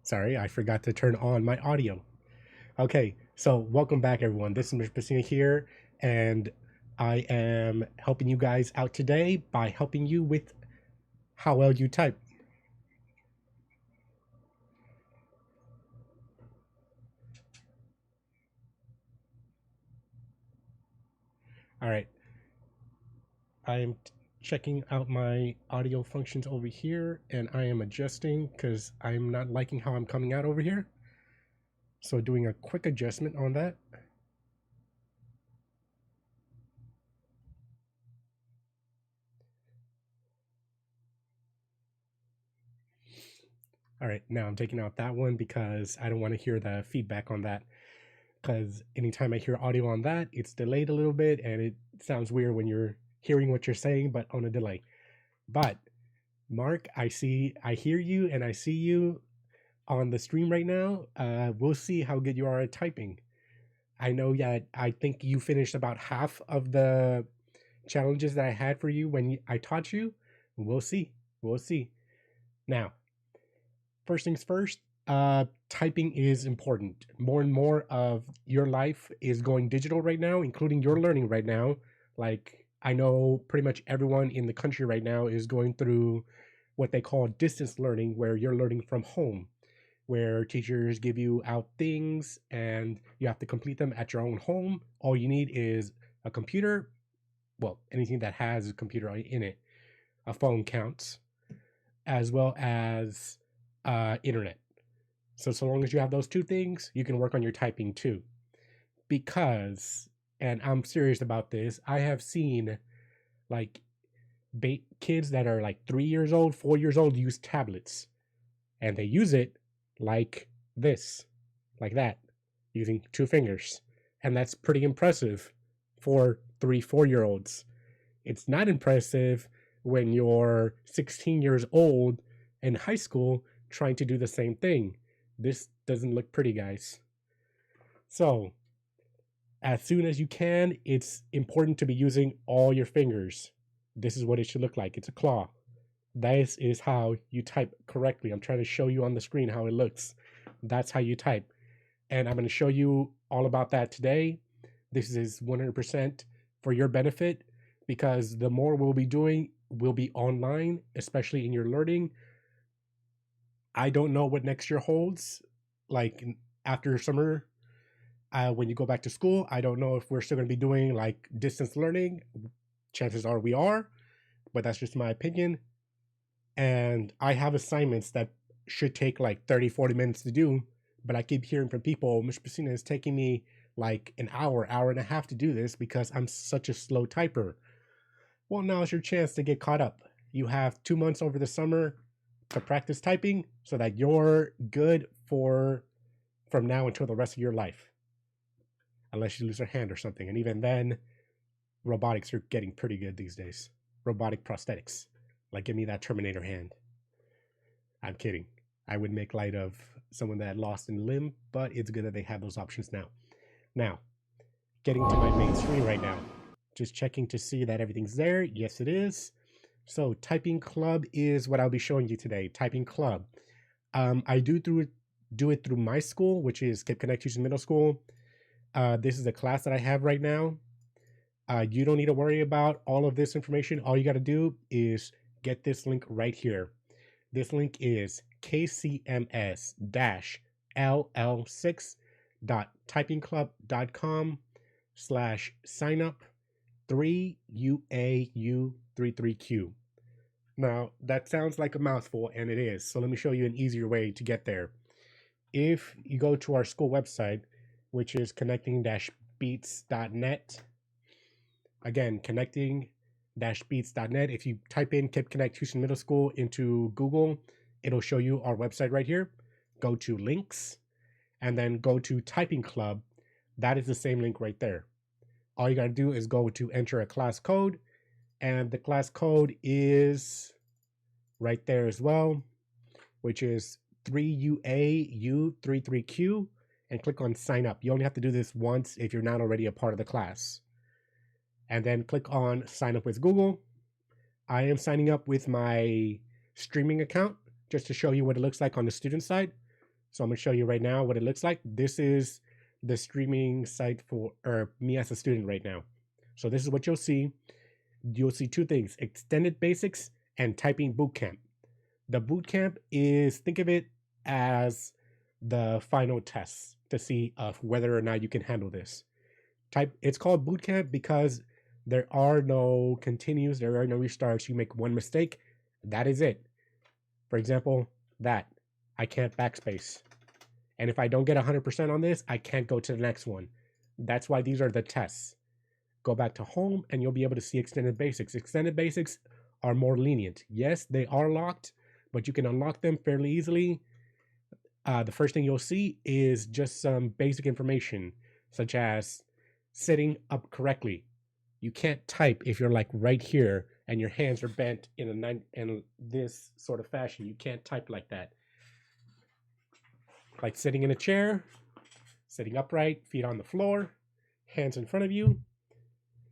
Sorry, I forgot to turn on my audio. Okay, so welcome back, everyone. This is Mr. Pacina here, and I am helping you guys out today by helping you with how well you type. All right, I am checking out my audio functions over here, and I am adjusting because I'm not liking how I'm coming out over here. So doing a quick adjustment on that. All right, now I'm taking out that one because I don't want to hear the feedback on that. Because anytime I hear audio on that, it's delayed a little bit and it sounds weird when you're hearing what you're saying, but on a delay. But Mark, I hear you, and I see you on the stream right now. We'll see how good you are at typing. I know that I think you finished about half of the challenges that I had for you when I taught you. We'll see. We'll see. Now, first things first, typing is important. More and more of your life is going digital right now, including your learning right now. Like, I know pretty much everyone in the country right now is going through what they call distance learning, where you're learning from home, where teachers give you out things and you have to complete them at your own home. All you need is a computer, well, anything that has a computer in it, a phone counts, as well as internet. So long as you have those two things, you can work on your typing too. Because, and I'm serious about this, I have seen like kids that are like 3 years old, 4 years old use tablets, and they use it like this, like that, using two fingers, and that's pretty impressive for 3, 4 year olds. It's not impressive when you're 16 years old in high school trying to do the same thing. This doesn't look pretty, guys. So, as soon as you can, it's important to be using all your fingers. This is what it should look like. It's a claw. This is how you type correctly. I'm trying to show you on the screen how it looks. That's how you type. And I'm going to show you all about that today. This is 100% for your benefit, because the more we'll be doing will be online, especially in your learning. I don't know what next year holds, like after summer, when you go back to school. I don't know if we're still going to be doing like distance learning. Chances are we are, but that's just my opinion. And I have assignments that should take like 30, 40 minutes to do, but I keep hearing from people, Mr. Pacina, is taking me like an hour and a half to do this because I'm such a slow typer. Well, now is your chance to get caught up. You have 2 months over the summer to practice typing so that you're good for from now until the rest of your life, unless you lose a hand or something. And even then, robotics are getting pretty good these days. Robotic prosthetics. Like, give me that Terminator hand. I'm kidding. I would make light of someone that lost a limb, but it's good that they have those options now. Now, getting to my main screen right now. Just checking to see that everything's there. Yes, it is. So, Typing Club is what I'll be showing you today. Typing Club. I do it through my school, which is Cape Connect Houston Middle School. This is a class that I have right now. You don't need to worry about all of this information. All you got to do is get this link right here. This link is kcms-ll6.typingclub.com/signup3UAU33Q. Now, that sounds like a mouthful, and it is. So let me show you an easier way to get there. If you go to our school website, which is connecting-beats.net, again, connecting-beats.net. If you type in Cape Connect Houston Middle School into Google, it'll show you our website right here. Go to links and then go to Typing Club. That is the same link right there. All you got to do is go to enter a class code, and the class code is right there as well, which is 3UAU33Q, and click on sign up. You only have to do this once if you're not already a part of the class. And then click on sign up with Google. I am signing up with my streaming account just to show you what it looks like on the student side. So I'm gonna show you right now what it looks like. This is the streaming site for me as a student right now. So this is what you'll see. You'll see two things: extended basics and typing bootcamp. The bootcamp is, think of it as the final test to see of whether or not you can handle this. It's called bootcamp because there are no continues, there are no restarts. You make one mistake, that is it. For example, that I can't backspace. And if I don't get 100% on this, I can't go to the next one. That's why these are the tests. Go back to home and you'll be able to see extended basics. Extended basics are more lenient. Yes, they are locked, but you can unlock them fairly easily. The first thing you'll see is just some basic information, such as sitting up correctly. You can't type if you're like right here and your hands are bent in this sort of fashion. You can't type like that. Like sitting in a chair, sitting upright, feet on the floor, hands in front of you.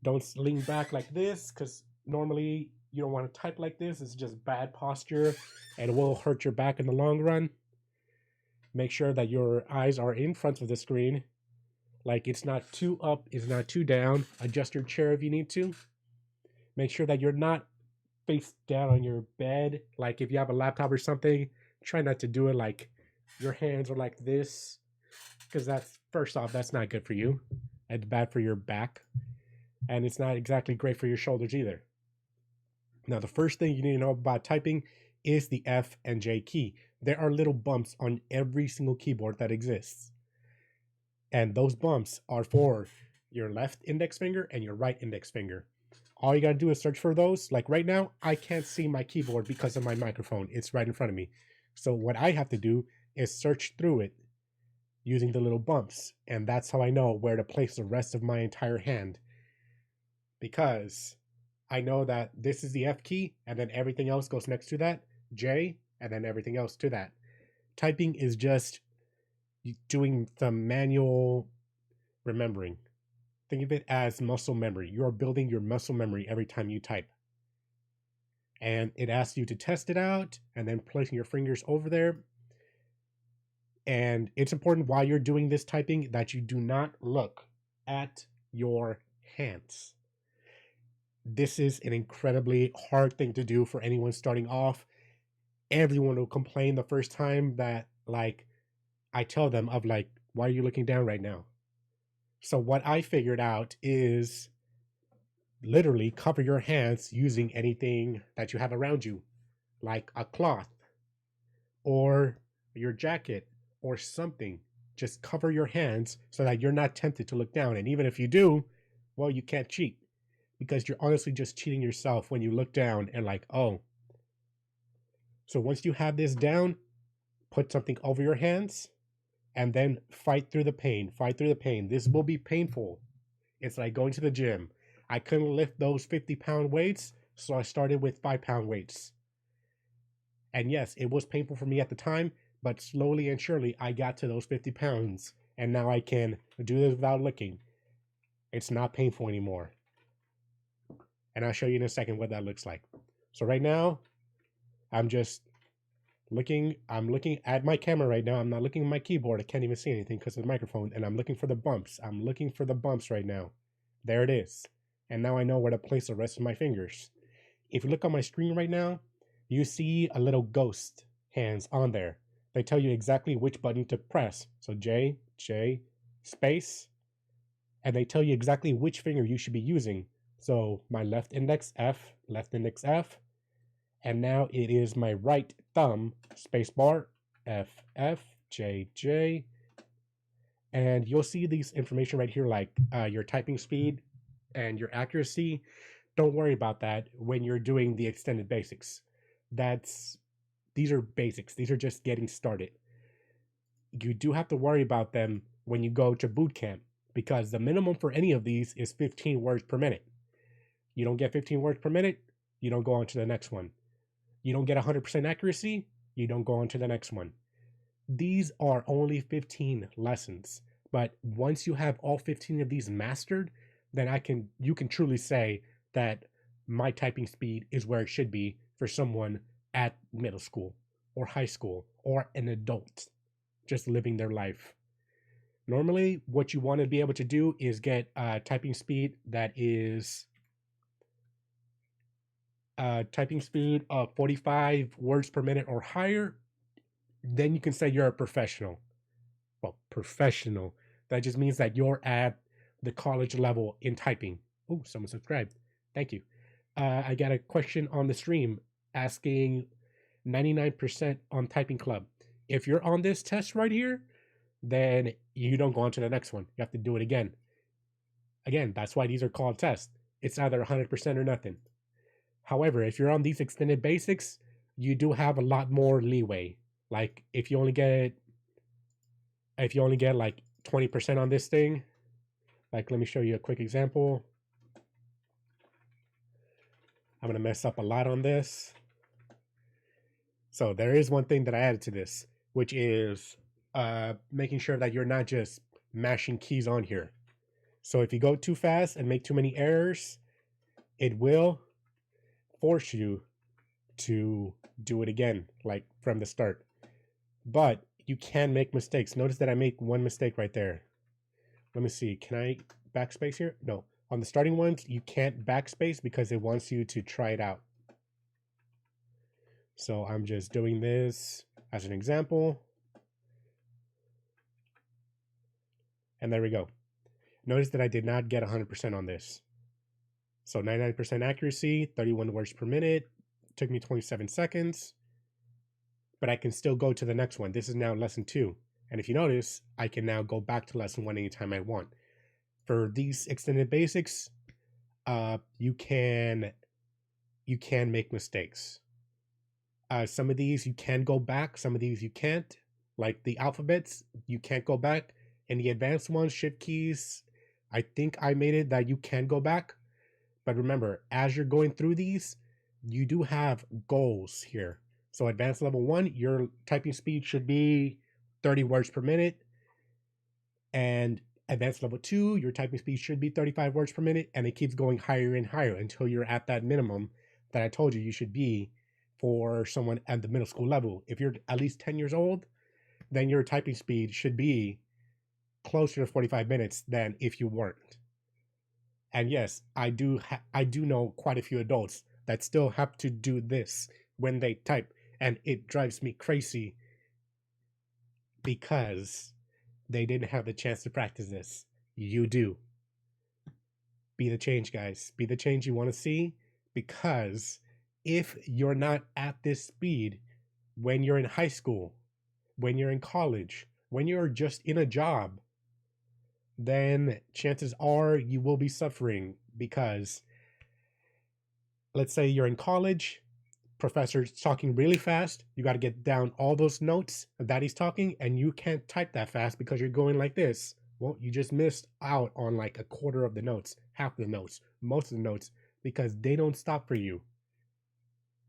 Don't lean back like this, because normally you don't want to type like this. It's just bad posture and it will hurt your back in the long run. Make sure that your eyes are in front of the screen. Like it's not too up, it's not too down. Adjust your chair if you need to. Make sure that you're not face down on your bed. Like if you have a laptop or something, try not to do it like your hands are like this, because that's, first off, that's not good for you. It's bad for your back, and it's not exactly great for your shoulders either. Now, the first thing you need to know about typing is the F and J key. There are little bumps on every single keyboard that exists. And those bumps are for your left index finger and your right index finger. All you gotta do is search for those. Like right now, I can't see my keyboard because of my microphone. It's right in front of me. So what I have to do is search through it using the little bumps. And that's how I know where to place the rest of my entire hand. Because I know that this is the F key, and then everything else goes next to that, J, and then everything else to that. Typing is just doing some manual remembering. Think of it as muscle memory. You're building your muscle memory every time you type. And it asks you to test it out and then placing your fingers over there. And it's important while you're doing this typing that you do not look at your hands. This is an incredibly hard thing to do for anyone starting off. Everyone will complain the first time that, like, I tell them of like, why are you looking down right now? So what I figured out is literally cover your hands using anything that you have around you, like a cloth or your jacket or something. Just cover your hands so that you're not tempted to look down. And even if you do, well, you can't cheat, because you're honestly just cheating yourself when you look down and like, oh. So once you have this down, put something over your hands and then fight through the pain. Fight through the pain. This will be painful. It's like going to the gym. I couldn't lift those 50-pound weights, so I started with 5-pound weights. And yes, it was painful for me at the time, but slowly and surely I got to those 50 pounds, and now I can do this without looking. It's not painful anymore. And I'll show you in a second what that looks like. So right now, I'm looking at my camera right now. I'm not looking at my keyboard. I can't even see anything because of the microphone, and I'm looking for the bumps. I'm looking for the bumps right now. There it is. And now I know where to place the rest of my fingers. If you look on my screen right now, you see a little ghost hands on there. They tell you exactly which button to press. So J, space, and they tell you exactly which finger you should be using. So my left index F, and now it is my right thumb, space bar, F, J, and you'll see these information right here, like your typing speed and your accuracy. Don't worry about that when you're doing the extended basics. These are basics. These are just getting started. You do have to worry about them when you go to boot camp, because the minimum for any of these is 15 words per minute. You don't get 15 words per minute, you don't go on to the next one. You don't get 100% accuracy, you don't go on to the next one. These are only 15 lessons, but once you have all 15 of these mastered, then you can truly say that my typing speed is where it should be for someone at middle school or high school or an adult just living their life. Normally, what you want to be able to do is get typing speed that is typing speed of 45 words per minute or higher. Then you can say you're a professional. Well, professional. That just means that you're at the college level in typing. Oh, someone subscribed. Thank you. I got a question on the stream asking 99% on Typing Club. If you're on this test right here, then you don't go on to the next one. You have to do it again. Again, that's why these are called tests. It's either 100% or nothing. However, if you're on these extended basics, you do have a lot more leeway. Like if you only get like 20% on this thing, like let me show you a quick example. I'm gonna mess up a lot on this. So there is one thing that I added to this, which is making sure that you're not just mashing keys on here. So if you go too fast and make too many errors, it will force you to do it again, like from the start. But you can make mistakes. Notice that I make one mistake right there. Let me see. Can I backspace here? No. On the starting ones, you can't backspace because it wants you to try it out. So I'm just doing this as an example. And there we go. Notice that I did not get 100% on this. So 99% accuracy, 31 words per minute. Took me 27 seconds. But I can still go to the next one. This is now lesson 2. And if you notice, I can now go back to lesson 1 anytime I want. For these extended basics, you can make mistakes. Some of these you can go back, some of these you can't. Like the alphabets, you can't go back. And the advanced ones, shift keys, I think I made it that you can go back. But remember, as you're going through these, you do have goals here. So advanced level 1, your typing speed should be 30 words per minute. And advanced level 2, your typing speed should be 35 words per minute. And it keeps going higher and higher until you're at that minimum that I told you should be for someone at the middle school level. If you're at least 10 years old, then your typing speed should be closer to 45 minutes than if you weren't. And yes, I do know quite a few adults that still have to do this when they type, and it drives me crazy because they didn't have the chance to practice this. You do. Be the change, guys. Be the change you want to see, because if you're not at this speed when you're in high school, when you're in college, when you're just in a job, then chances are you will be suffering, because let's say you're in college, professor's talking really fast, you got to get down all those notes that he's talking, and you can't type that fast because you're going like this. Well, you just missed out on like a quarter of the notes, half the notes, most of the notes, because they don't stop for you.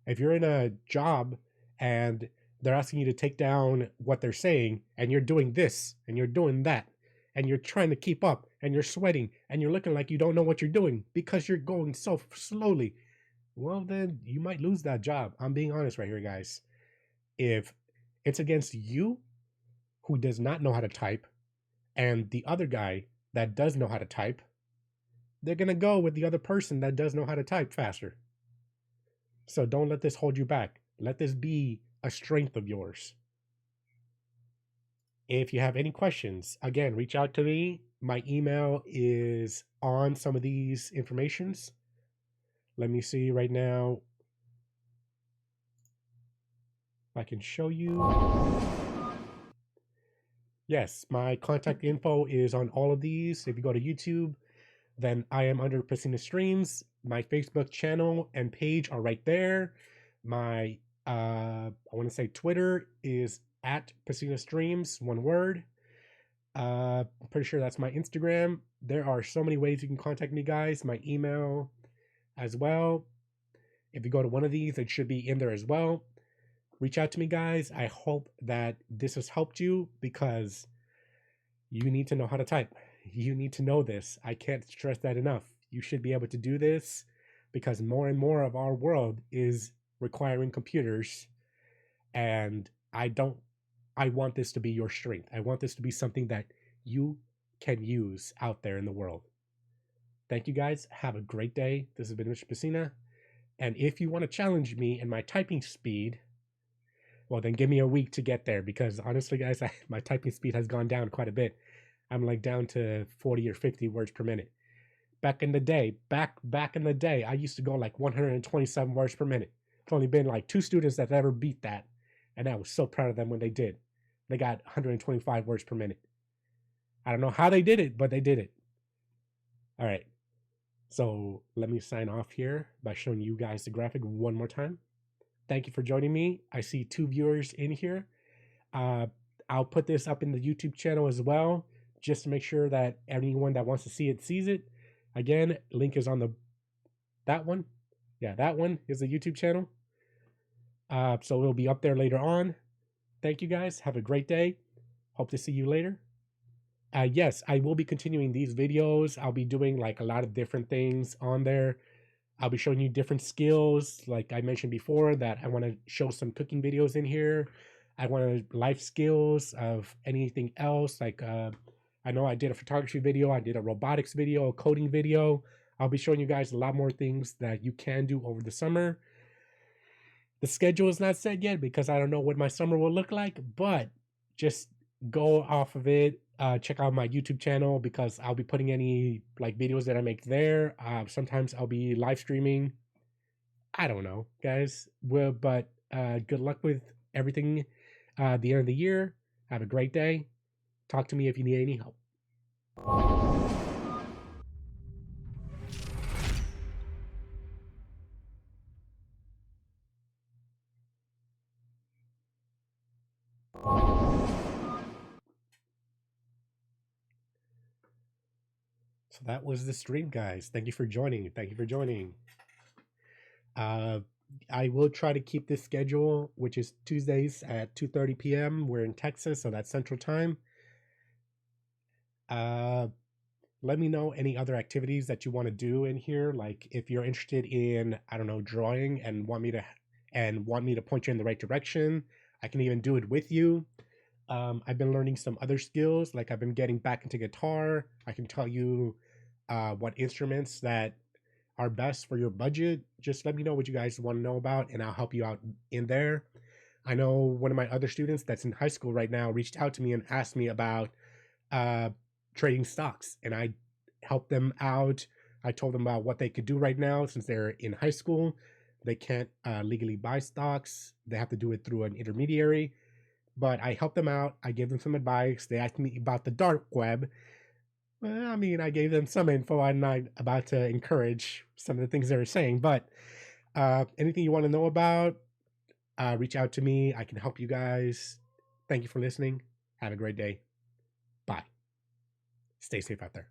If you're in a job and they're asking you to take down what they're saying, and you're doing this and you're doing that, and you're trying to keep up, and you're sweating, and you're looking like you don't know what you're doing because you're going so slowly, well, then you might lose that job. I'm being honest right here, guys. If it's against you, who does not know how to type, and the other guy that does know how to type, they're going to go with the other person that does know how to type faster. So don't let this hold you back. Let this be a strength of yours. If you have any questions, again, reach out to me. My email is on some of these informations. Let me see right now if I can show you. Yes, my contact info is on all of these. If you go to YouTube, then I am under Pacina Streams. My Facebook channel and page are right there. My I want to say Twitter is at Pacina Streams, one word. I'm pretty sure that's my Instagram. There are so many ways you can contact me, guys. My email as well. If you go to one of these, it should be in there as well. Reach out to me, guys. I hope that this has helped you, because you need to know how to type. You need to know this. I can't stress that enough. You should be able to do this, because more and more of our world is requiring computers, and I don't I want this to be your strength. I want this to be something that you can use out there in the world. Thank you guys. Have a great day. This has been Mr. Pacina. And if you want to challenge me in my typing speed, well, then give me a week to get there, because honestly, guys, my typing speed has gone down quite a bit. I'm like down to 40 or 50 words per minute. Back in the day, I used to go like 127 words per minute. It's only been like 2 students that ever beat that, and I was so proud of them when they did. They got 125 words per minute. I don't know how they did it, but they did it. All right. So let me sign off here by showing you guys the graphic one more time. Thank you for joining me. I see 2 viewers in here. I'll put this up in the YouTube channel as well, just to make sure that anyone that wants to see it sees it. Again, link is on that one. Yeah, that one is the YouTube channel. So it'll be up there later on. Thank you guys. Have a great day. Hope to see you later. Yes, I will be continuing these videos. I'll be doing like a lot of different things on there. I'll be showing you different skills. Like I mentioned before, that I want to show some cooking videos in here. I want to life skills of anything else. Like I know I did a photography video. I did a robotics video, a coding video. I'll be showing you guys a lot more things that you can do over the summer. The schedule is not set yet because I don't know what my summer will look like, but just go off of it. Check out my YouTube channel, because I'll be putting any like videos that I make there. Sometimes I'll be live streaming. I don't know, guys. Well, but good luck with everything at the end of the year. Have a great day. Talk to me if you need any help. So that was the stream, guys. Thank you for joining. Thank you for joining. I will try to keep this schedule, which is Tuesdays at 2:30 p.m. We're in Texas, so that's Central Time. Let me know any other activities that you want to do in here. Like if you're interested in, I don't know, drawing and want me to point you in the right direction, I can even do it with you. I've been learning some other skills, like I've been getting back into guitar. I can tell you what instruments that are best for your budget. Just let me know what you guys want to know about, and I'll help you out in there. I know one of my other students that's in high school right now reached out to me and asked me about trading stocks, and I helped them out. I told them about what they could do right now since they're in high school. They can't legally buy stocks. They have to do it through an intermediary. But I helped them out. I gave them some advice. They asked me about the dark web. Well, I mean, I gave them some info. I'm not about to encourage some of the things they were saying, but anything you want to know about, reach out to me. I can help you guys. Thank you for listening. Have a great day. Bye. Stay safe out there.